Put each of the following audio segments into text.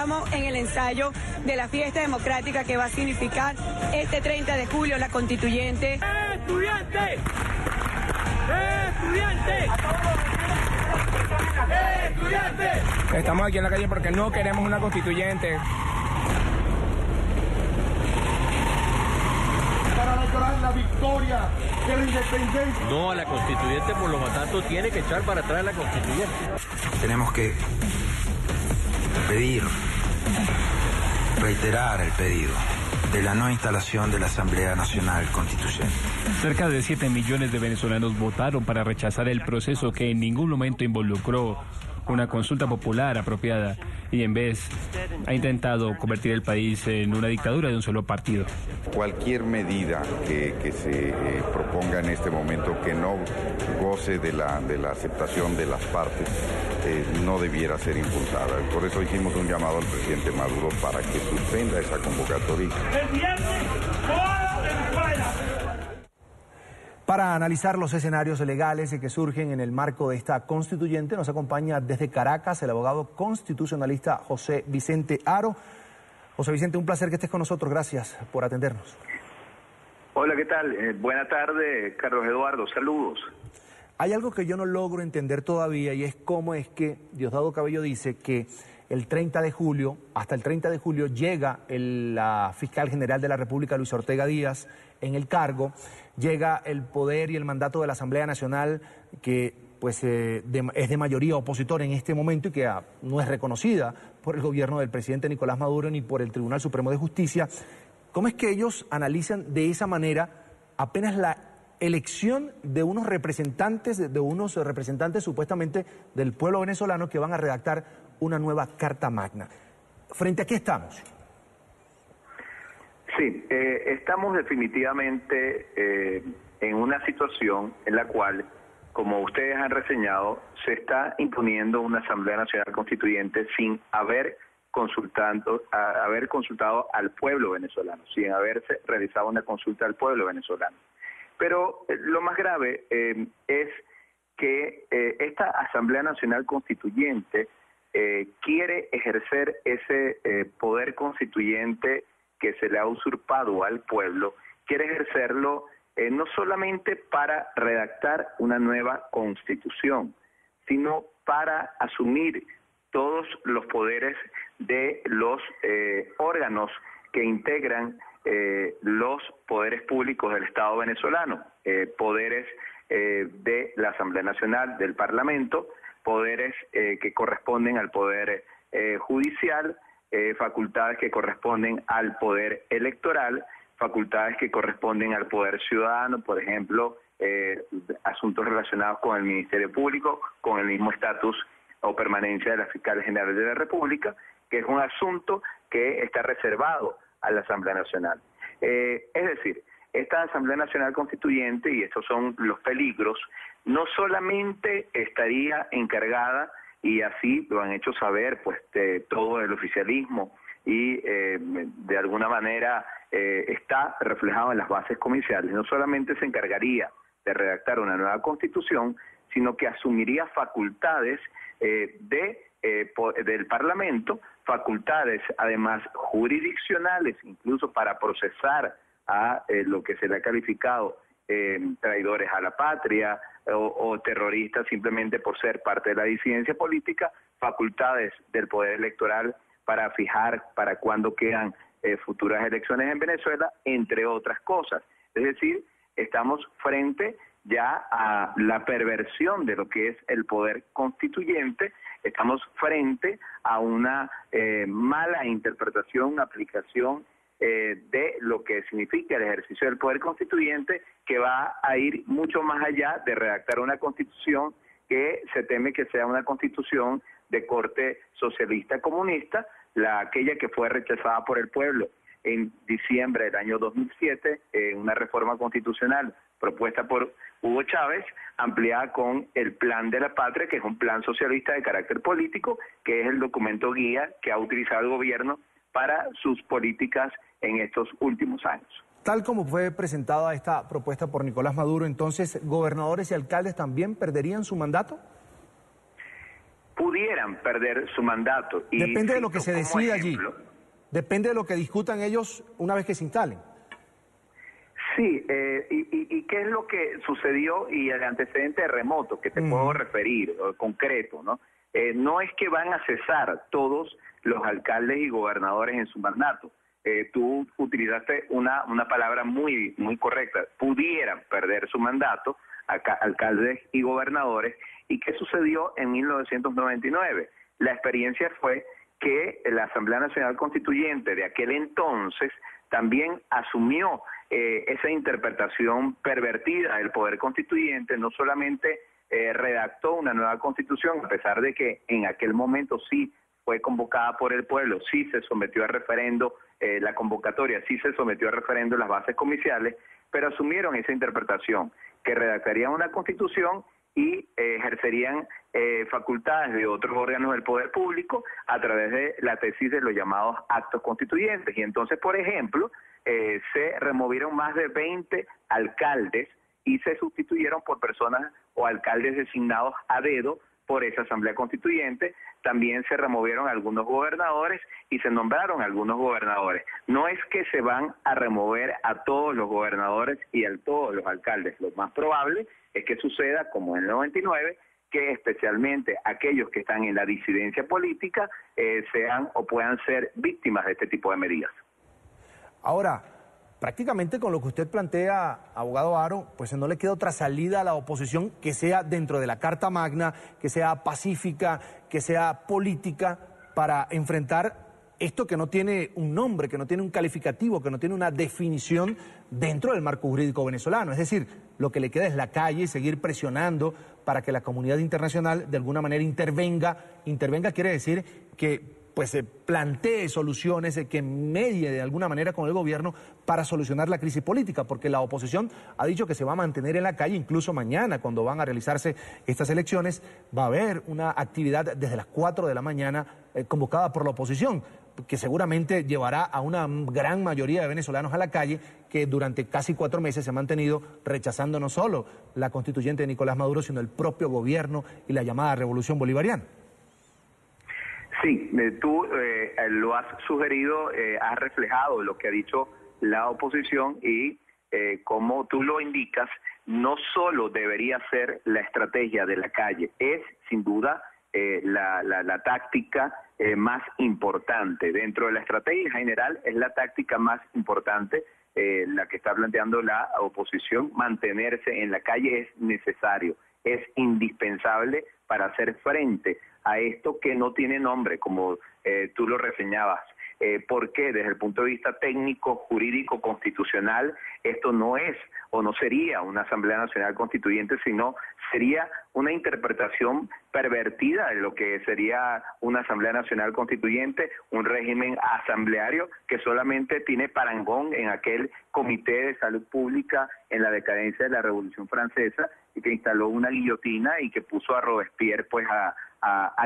estamos en el ensayo de la fiesta democrática que va a significar este 30 de julio la constituyente. ¡Estudiante! ¡Estudiante! ¡Estudiante! Estamos aquí en la calle porque no queremos una constituyente. Para lograr la victoria de la independencia. No a la constituyente, por lo tanto tiene que echar para atrás la constituyente. Tenemos que reiterar el pedido de la no instalación de la Asamblea Nacional Constituyente. Cerca de 7 millones de venezolanos votaron para rechazar el proceso que en ningún momento involucró una consulta popular apropiada y en vez ha intentado convertir el país en una dictadura de un solo partido. Cualquier medida que se proponga en este momento que no goce de la aceptación de las partes no debiera ser impulsada. Por eso hicimos un llamado al presidente Maduro para que suspenda esa convocatoria. Para analizar los escenarios legales que surgen en el marco de esta constituyente, nos acompaña desde Caracas el abogado constitucionalista José Vicente Haro. José Vicente, un placer que estés con nosotros. Gracias por atendernos. Hola, ¿qué tal? Buena tarde, Carlos Eduardo. Saludos. Hay algo que yo no logro entender todavía y es cómo es que Diosdado Cabello dice que el 30 de julio, hasta el 30 de julio, llega la fiscal general de la República, Luis Ortega Díaz, en el cargo, llega el poder y el mandato de la Asamblea Nacional, que pues es de mayoría opositora en este momento y que no es reconocida por el gobierno del presidente Nicolás Maduro ni por el Tribunal Supremo de Justicia. ¿Cómo es que ellos analizan de esa manera apenas la elección de unos representantes supuestamente del pueblo venezolano que van a redactar una nueva Carta Magna? ¿Frente a qué estamos? Sí, estamos definitivamente en una situación en la cual, como ustedes han reseñado, se está imponiendo una Asamblea Nacional Constituyente sin haber consultado al pueblo venezolano, sin haberse realizado una consulta al pueblo venezolano. Pero lo más grave es que esta Asamblea Nacional Constituyente quiere ejercer ese poder constituyente que se le ha usurpado al pueblo, quiere ejercerlo no solamente para redactar una nueva constitución, sino para asumir todos los poderes de los órganos que integran los poderes públicos del Estado venezolano, poderes de la Asamblea Nacional, del Parlamento, poderes que corresponden al Poder Judicial, facultades que corresponden al Poder Electoral, facultades que corresponden al Poder Ciudadano, por ejemplo, asuntos relacionados con el Ministerio Público, con el mismo estatus o permanencia de la Fiscal General de la República, que es un asunto que está reservado a la Asamblea Nacional. Es decir, esta Asamblea Nacional Constituyente, y estos son los peligros, no solamente estaría encargada, y así lo han hecho saber pues todo el oficialismo, y de alguna manera está reflejado en las bases comiciales, no solamente se encargaría de redactar una nueva constitución, sino que asumiría facultades del Parlamento, facultades además jurisdiccionales, incluso para procesar a lo que se le ha calificado traidores a la patria o terroristas simplemente por ser parte de la disidencia política, facultades del Poder Electoral para fijar para cuándo quedan futuras elecciones en Venezuela, entre otras cosas. Es decir, estamos frente ya a la perversión de lo que es el poder constituyente, estamos frente a una mala interpretación, aplicación de lo que significa el ejercicio del poder constituyente, que va a ir mucho más allá de redactar una constitución que se teme que sea una constitución de corte socialista comunista, aquella que fue rechazada por el pueblo en diciembre del año 2007, una reforma constitucional propuesta por Hugo Chávez, ampliada con el Plan de la Patria, que es un plan socialista de carácter político, que es el documento guía que ha utilizado el gobierno para sus políticas en estos últimos años. Tal como fue presentada esta propuesta por Nicolás Maduro, entonces, ¿gobernadores y alcaldes también perderían su mandato? pudieran perder su mandato. Y depende de lo que se decida allí. Ejemplo, Depende de lo que discutan ellos una vez que se instalen. sí, y qué es lo que sucedió y el antecedente remoto que te puedo referir, concreto, ¿no? No es que van a cesar todos los alcaldes y gobernadores en su mandato. Tú utilizaste una palabra muy correcta. Pudieran perder su mandato alcaldes y gobernadores. ¿Y qué sucedió en 1999? La experiencia fue que la Asamblea Nacional Constituyente de aquel entonces también asumió esa interpretación pervertida del poder constituyente, no solamente redactó una nueva constitución, a pesar de que en aquel momento sí fue convocada por el pueblo, sí se sometió a referendo la convocatoria, sí se sometió a referendo las bases comiciales, pero asumieron esa interpretación, que redactarían una constitución y ejercerían facultades de otros órganos del poder público a través de la tesis de los llamados actos constituyentes. Y entonces, por ejemplo, se removieron más de 20 alcaldes y se sustituyeron por personas o alcaldes designados a dedo por esa Asamblea Constituyente. También se removieron algunos gobernadores y se nombraron algunos gobernadores. No es que se van a remover a todos los gobernadores y a todos los alcaldes. Lo más probable es que suceda, como en el 99, que especialmente aquellos que están en la disidencia política sean o puedan ser víctimas de este tipo de medidas. Ahora, prácticamente con lo que usted plantea, abogado Haro, pues no le queda otra salida a la oposición que sea dentro de la Carta Magna, que sea pacífica, que sea política, para enfrentar esto que no tiene un nombre, que no tiene un calificativo, que no tiene una definición dentro del marco jurídico venezolano. Es decir, lo que le queda es la calle y seguir presionando para que la comunidad internacional de alguna manera intervenga. Intervenga quiere decir que pues se plantee soluciones, que medie de alguna manera con el gobierno para solucionar la crisis política, porque la oposición ha dicho que se va a mantener en la calle. Incluso mañana, cuando van a realizarse estas elecciones, va a haber una actividad desde las 4 de la mañana convocada por la oposición, que seguramente llevará a una gran mayoría de venezolanos a la calle, que durante casi 4 meses se han mantenido rechazando no solo la constituyente de Nicolás Maduro, sino el propio gobierno y la llamada revolución bolivariana. Sí, tú lo has sugerido, has reflejado lo que ha dicho la oposición y como tú lo indicas, no solo debería ser la estrategia de la calle, es sin duda la táctica más importante. Dentro de la estrategia general es la táctica más importante, la que está planteando la oposición. Mantenerse en la calle es necesario, es indispensable para hacer frente a esto que no tiene nombre, como tú lo reseñabas. Porque desde el punto de vista técnico, jurídico, constitucional, esto no es o no sería una Asamblea Nacional Constituyente, sino sería una interpretación pervertida de lo que sería una Asamblea Nacional Constituyente, un régimen asambleario que solamente tiene parangón en aquel Comité de Salud Pública en la decadencia de la Revolución Francesa, y que instaló una guillotina y que puso a Robespierre pues a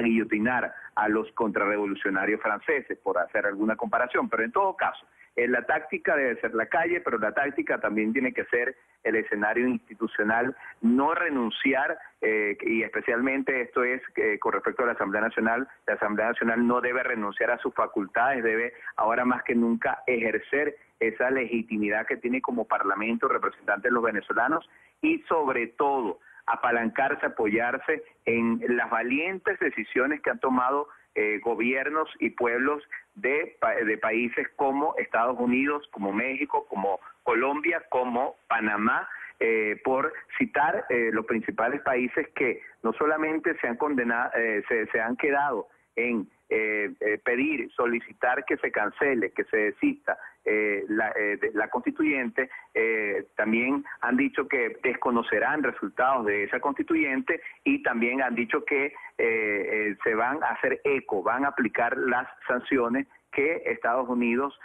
guillotinar a los contrarrevolucionarios franceses, por hacer alguna comparación. Pero en todo caso, la táctica debe ser la calle, pero la táctica también tiene que ser el escenario institucional, no renunciar, y especialmente esto es con respecto a la Asamblea Nacional no debe renunciar a sus facultades, debe ahora más que nunca ejercer esa legitimidad que tiene como Parlamento representante de los venezolanos, y sobre todo apalancarse, apoyarse en las valientes decisiones que han tomado gobiernos y pueblos de países como Estados Unidos, como México, como Colombia, como Panamá, por citar los principales países que no solamente se han condenado, se han quedado en pedir, solicitar que se cancele, que se desista la constituyente, también han dicho que desconocerán resultados de esa constituyente, y también han dicho que se van a hacer eco, van a aplicar las sanciones que Estados Unidos,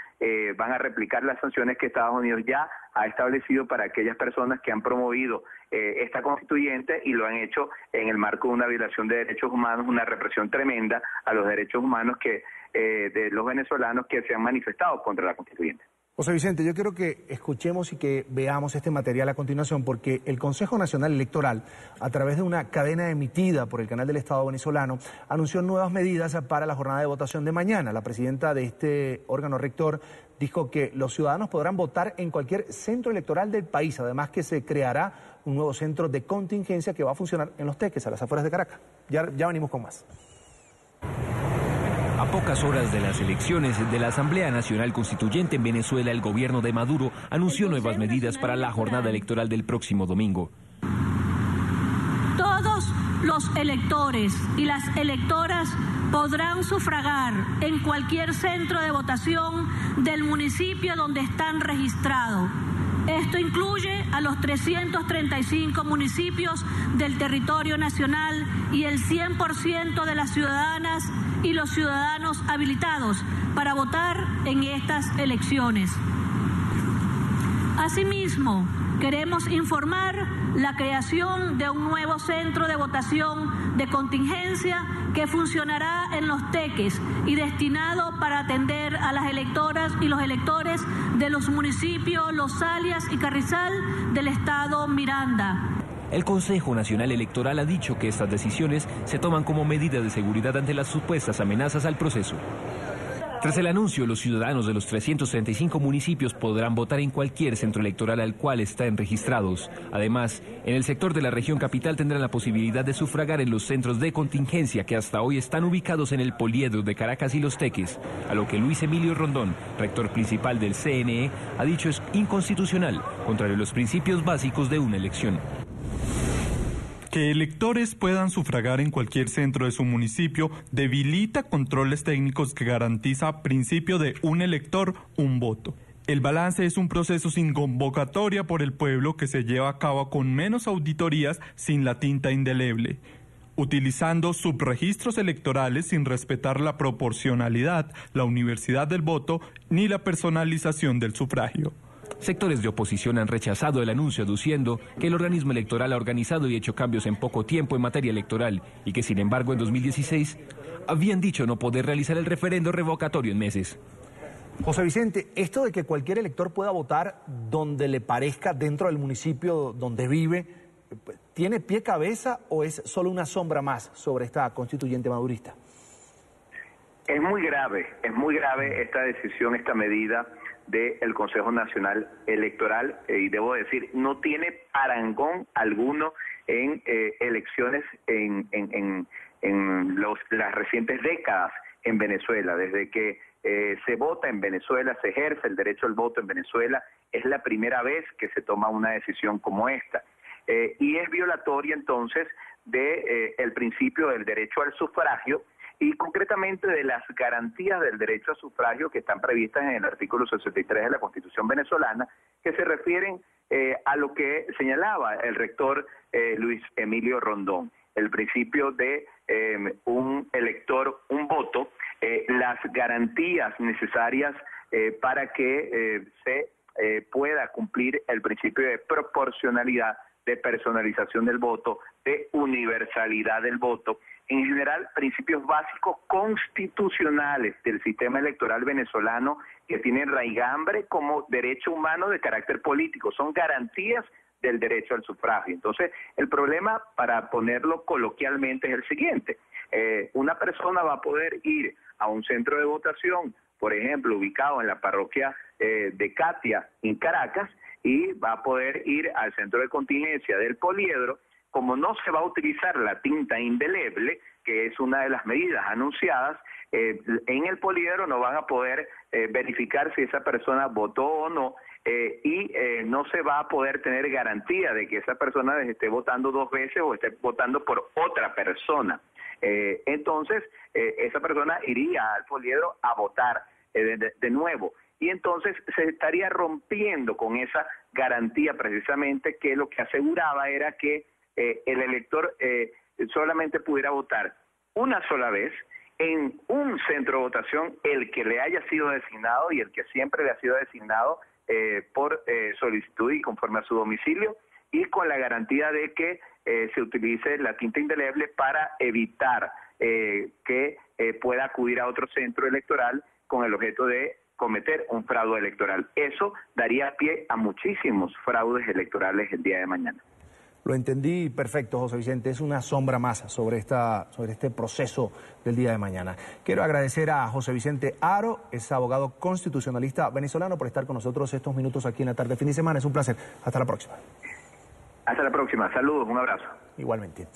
van a replicar las sanciones que Estados Unidos ya ha establecido para aquellas personas que han promovido esta constituyente y lo han hecho en el marco de una violación de derechos humanos, una represión tremenda a los derechos humanos de los venezolanos que se han manifestado contra la constituyente. José Vicente, yo quiero que escuchemos y que veamos este material a continuación, porque el Consejo Nacional Electoral, a través de una cadena emitida por el canal del Estado venezolano, anunció nuevas medidas para la jornada de votación de mañana. La presidenta de este órgano rector dijo que los ciudadanos podrán votar en cualquier centro electoral del país, además que se creará un nuevo centro de contingencia que va a funcionar en Los Teques, a las afueras de Caracas. Ya venimos con más. A pocas horas de las elecciones de la Asamblea Nacional Constituyente en Venezuela, el gobierno de Maduro anunció nuevas medidas para la jornada electoral del próximo domingo. Todos los electores y las electoras podrán sufragar en cualquier centro de votación del municipio donde están registrados. Esto incluye a los 335 municipios del territorio nacional y el 100% de las ciudadanas y los ciudadanos habilitados para votar en estas elecciones. Asimismo, queremos informar la creación de un nuevo centro de votación de contingencia que funcionará en Los Teques y destinado para atender a las electoras y los electores de los municipios Los Alias y Carrizal del estado Miranda. El Consejo Nacional Electoral ha dicho que estas decisiones se toman como medida de seguridad ante las supuestas amenazas al proceso. Tras el anuncio, los ciudadanos de los 335 municipios podrán votar en cualquier centro electoral al cual estén registrados. Además, en el sector de la región capital tendrán la posibilidad de sufragar en los centros de contingencia que hasta hoy están ubicados en el poliedro de Caracas y Los Teques, a lo que Luis Emilio Rondón, rector principal del CNE, ha dicho es inconstitucional, contrario a los principios básicos de una elección. Que electores puedan sufragar en cualquier centro de su municipio debilita controles técnicos que garantiza principio de un elector, un voto. El balance es un proceso sin convocatoria por el pueblo que se lleva a cabo con menos auditorías sin la tinta indeleble, utilizando subregistros electorales sin respetar la proporcionalidad, la universalidad del voto ni la personalización del sufragio. Sectores de oposición han rechazado el anuncio aduciendo que el organismo electoral ha organizado y hecho cambios en poco tiempo en materia electoral y que sin embargo en 2016 habían dicho no poder realizar el referendo revocatorio en meses. José Vicente, esto de que cualquier elector pueda votar donde le parezca dentro del municipio donde vive, ¿tiene pie cabeza o es solo una sombra más sobre esta constituyente madurista? Es muy grave esta decisión, esta medida del Consejo Nacional Electoral, y debo decir, no tiene parangón alguno en elecciones en las recientes décadas en Venezuela. Desde que se vota en Venezuela, se ejerce el derecho al voto en Venezuela, es la primera vez que se toma una decisión como esta. Y es violatoria entonces del principio del derecho al sufragio, y concretamente de las garantías del derecho a sufragio que están previstas en el artículo 63 de la Constitución venezolana, que se refieren a lo que señalaba el rector Luis Emilio Rondón, el principio de un elector, un voto, las garantías necesarias para que se pueda cumplir el principio de proporcionalidad, de personalización del voto, de universalidad del voto, en general principios básicos constitucionales del sistema electoral venezolano que tienen raigambre como derecho humano de carácter político, son garantías del derecho al sufragio. Entonces, el problema, para ponerlo coloquialmente, es el siguiente: una persona va a poder ir a un centro de votación, por ejemplo, ubicado en la parroquia de Catia, en Caracas, y va a poder ir al centro de contingencia del poliedro. Como no se va a utilizar la tinta indeleble, que es una de las medidas anunciadas, en el poliedro no van a poder verificar si esa persona votó o no, y no se va a poder tener garantía de que esa persona esté votando dos veces o esté votando por otra persona. Entonces, esa persona iría al poliedro a votar de nuevo. Y entonces se estaría rompiendo con esa garantía precisamente, que lo que aseguraba era que el elector solamente pudiera votar una sola vez en un centro de votación, el que le haya sido designado y el que siempre le ha sido designado por solicitud y conforme a su domicilio, y con la garantía de que se utilice la tinta indeleble para evitar que pueda acudir a otro centro electoral con el objeto de cometer un fraude electoral. Eso daría pie a muchísimos fraudes electorales el día de mañana. Lo entendí perfecto, José Vicente. Es una sombra más sobre este proceso del día de mañana. Quiero agradecer a José Vicente Haro, es abogado constitucionalista venezolano, por estar con nosotros estos minutos aquí en la tarde. Fin de semana, es un placer. Hasta la próxima. Hasta la próxima. Saludos, un abrazo. Igualmente.